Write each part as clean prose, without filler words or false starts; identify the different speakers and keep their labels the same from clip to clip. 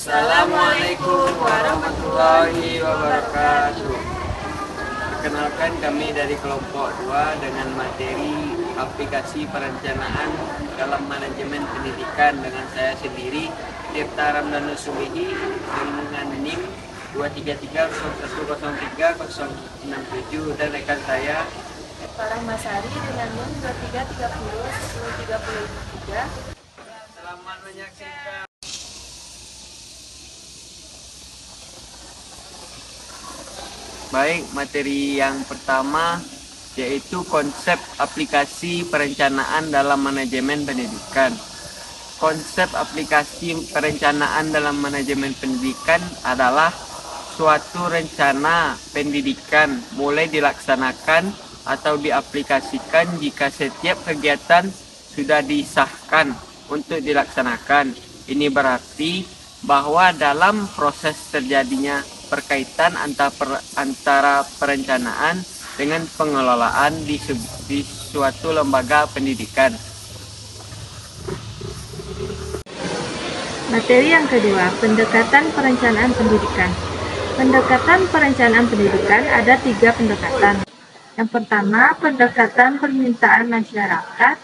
Speaker 1: Assalamualaikum warahmatullahi wabarakatuh. Perkenalkan, kami dari kelompok 2 dengan materi aplikasi perencanaan dalam manajemen pendidikan dengan saya sendiri, Tirta Ramdanus Subihi, dengan NIM 233010367, dan rekan saya
Speaker 2: Farah Masari dengan NIM 23301033.
Speaker 1: Selamat menyaksikan. Baik, materi yang pertama yaitu konsep aplikasi perencanaan dalam manajemen pendidikan. Konsep aplikasi perencanaan dalam manajemen pendidikan adalah suatu rencana pendidikan mulai dilaksanakan atau diaplikasikan jika setiap kegiatan sudah disahkan untuk dilaksanakan. Ini berarti bahwa dalam proses terjadinya perkaitan antara perencanaan dengan pengelolaan di suatu lembaga pendidikan.
Speaker 2: Materi yang kedua, pendekatan perencanaan pendidikan. Pendekatan perencanaan pendidikan ada 3 pendekatan. Yang pertama, pendekatan permintaan masyarakat,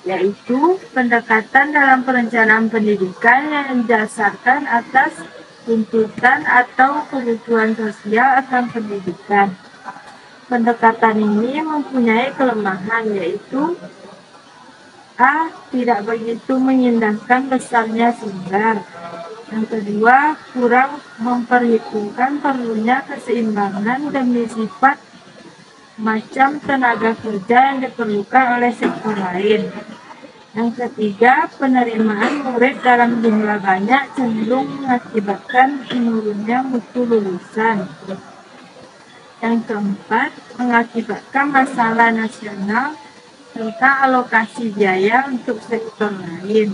Speaker 2: yaitu pendekatan dalam perencanaan pendidikan yang didasarkan atas tuntutan atau kebutuhan sosial akan pendidikan. Pendekatan ini mempunyai kelemahan, yaitu A. Tidak begitu mengindahkan besarnya sumber. Yang kedua, kurang memperhitungkan perlunya keseimbangan demi sifat macam tenaga kerja yang diperlukan oleh sektor lain. Yang ketiga, penerimaan murid dalam jumlah banyak cenderung mengakibatkan menurunnya mutu lulusan. Yang keempat, mengakibatkan masalah nasional tentang alokasi biaya untuk sektor lain.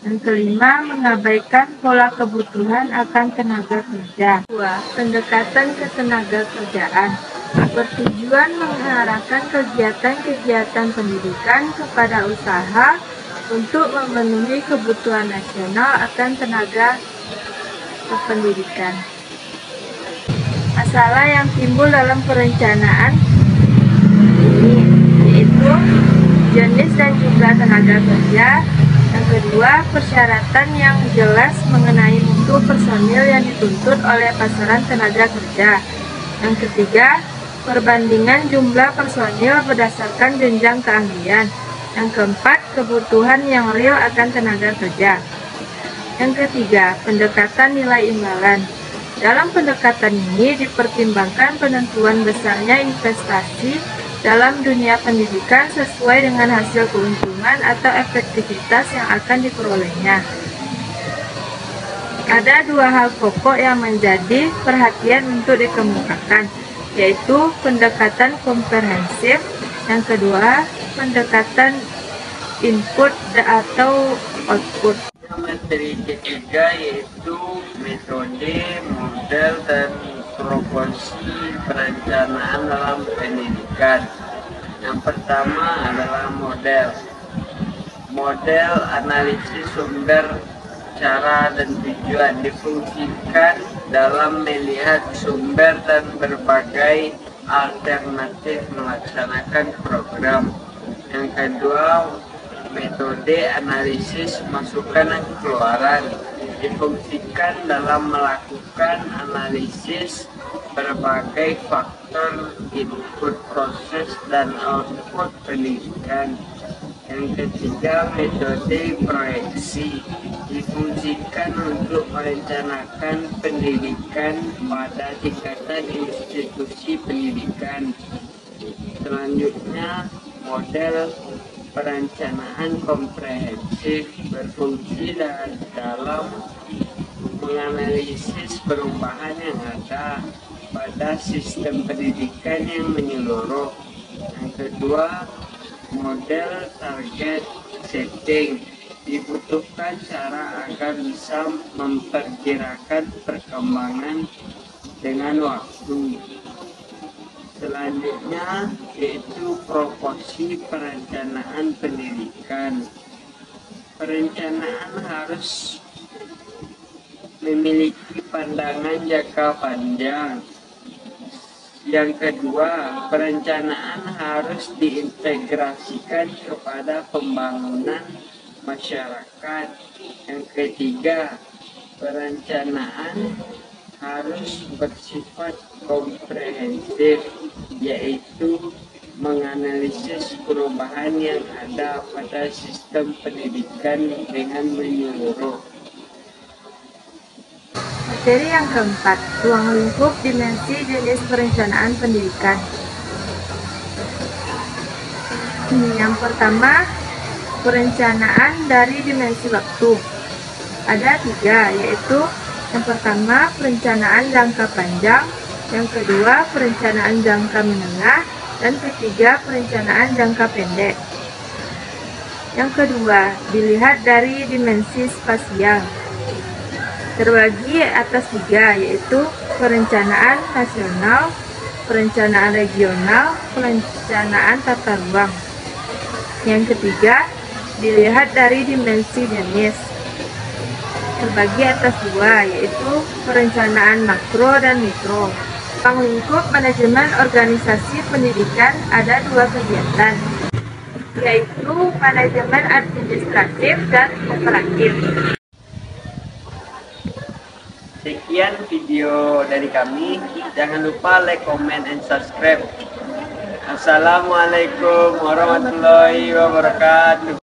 Speaker 2: Yang kelima, mengabaikan pola kebutuhan akan tenaga kerja. 2. Pendekatan ketenaga kerjaan bertujuan mengarahkan kegiatan-kegiatan pendidikan kepada usaha untuk memenuhi kebutuhan nasional akan tenaga kependidikan. Masalah yang timbul dalam perencanaan ini yaitu jenis dan jumlah tenaga kerja. Yang kedua, persyaratan yang jelas mengenai mutu personil yang dituntut oleh pasaran tenaga kerja. Yang ketiga, perbandingan jumlah personil berdasarkan jenjang keahlian. Yang keempat, kebutuhan yang real akan tenaga kerja. Yang ketiga, pendekatan nilai imbalan. Dalam pendekatan ini dipertimbangkan penentuan besarnya investasi dalam dunia pendidikan sesuai dengan hasil keuntungan atau efektivitas yang akan diperolehnya. Ada 2 hal pokok yang menjadi perhatian untuk dikemukakan, yaitu pendekatan komprehensif. Yang kedua, pendekatan input atau output.
Speaker 1: Materi ketiga yaitu metode, model, dan proporsi perencanaan dalam pendidikan. Yang pertama adalah model. Model analisis sumber, cara, dan tujuan difungsikan dalam melihat sumber dan berbagai alternatif melaksanakan program. Yang kedua, metode analisis masukan dan keluaran difungsikan dalam melakukan analisis berbagai faktor input proses dan output pendidikan. Yang ketiga, metode proyeksi difungsikan untuk merencanakan pendidikan pada tingkatan institusi pendidikan. Selanjutnya, model perencanaan komprehensif berfungsi dalam menganalisis perubahan yang ada pada sistem pendidikan yang menyeluruh. Yang kedua, model target setting dibutuhkan cara agar bisa memperkirakan perkembangan dengan waktu. Selanjutnya yaitu proporsi perencanaan pendidikan. Perencanaan harus memiliki pandangan jangka panjang. Yang kedua, perencanaan harus diintegrasikan kepada pembangunan masyarakat. Yang ketiga, perencanaan harus bersifat komprehensif, yaitu menganalisis perubahan yang ada pada sistem pendidikan dengan menyeluruh.
Speaker 2: Materi yang keempat, ruang lingkup dimensi jenis perencanaan pendidikan. Yang pertama, perencanaan dari dimensi waktu. Ada 3, yaitu yang pertama, perencanaan jangka panjang, yang kedua, perencanaan jangka menengah, dan ketiga, perencanaan jangka pendek. Yang kedua, dilihat dari dimensi spasial. Terbagi atas 3, yaitu perencanaan nasional, perencanaan regional, perencanaan tata ruang. Yang ketiga, dilihat dari dimensi jenis. Terbagi atas 2, yaitu perencanaan makro dan mikro. Ruang lingkup manajemen organisasi pendidikan ada 2 kegiatan, yaitu manajemen administratif dan operatif.
Speaker 1: Sekian video dari kami. Jangan lupa like, comment, and subscribe. Assalamualaikum warahmatullahi wabarakatuh.